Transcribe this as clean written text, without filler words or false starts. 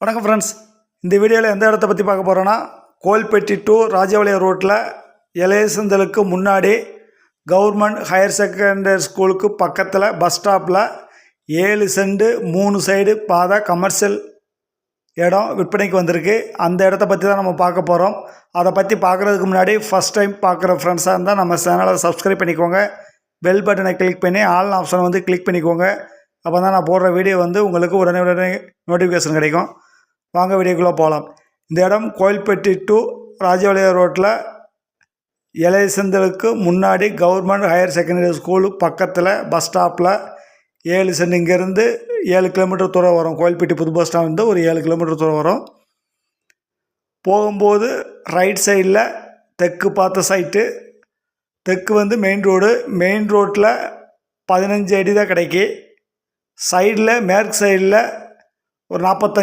வணக்கம் ஃப்ரெண்ட்ஸ். இந்த வீடியோவில் எந்த இடத்த பற்றி பார்க்க போகிறோன்னா, கோயில்பட்டி டு ராஜபாளையம் ரோட்டில் இளையசந்தலுக்கு முன்னாடி கவர்மெண்ட் ஹையர் செகண்டரி ஸ்கூலுக்கு பக்கத்தில் பஸ் ஸ்டாப்பில் 7 சென்ட் 3 சைடு பாதை கமர்ஷியல் இடம் விற்பனைக்கு வந்திருக்கு. அந்த இடத்த பற்றி தான் நம்ம பார்க்க போகிறோம். அதை பற்றி பார்க்குறதுக்கு முன்னாடி ஃபஸ்ட் டைம் பார்க்குற ஃப்ரெண்ட்ஸாக இருந்தால் நம்ம சேனலை சப்ஸ்கிரைப் பண்ணிக்கோங்க. பெல் பட்டனை கிளிக் பண்ணி ஆல் ஆப்ஷனை கிளிக் பண்ணிக்கோங்க. அப்போ தான் நான் போடுற வீடியோ உங்களுக்கு உடனே நோட்டிஃபிகேஷன் கிடைக்கும். வாங்க வீடியோக்குள்ளே போகலாம். இந்த இடம் கோயில்பட்டி டு ராஜபாளையம் ரோட்டில் இளையசந்தலுக்கு முன்னாடி கவர்மெண்ட் ஹையர் செகண்டரி ஸ்கூலு பக்கத்தில் பஸ் ஸ்டாப்பில் 7 சென்ட். இங்கேருந்து 7 கிலோமீட்டர் தூரம் வரும். கோயில்பட்டி புது பஸ் ஸ்டாண்ட் ஒரு 7 கிலோமீட்டர் தூரம் வரும். போகும்போது ரைட் சைடில் தெற்கு பார்த்த சைட்டு. தெற்கு மெயின் ரோடு. மெயின் ரோட்டில் 15 அடி தான் கிடைக்கி. சைடில் மேற்கு சைடில் ஒரு 45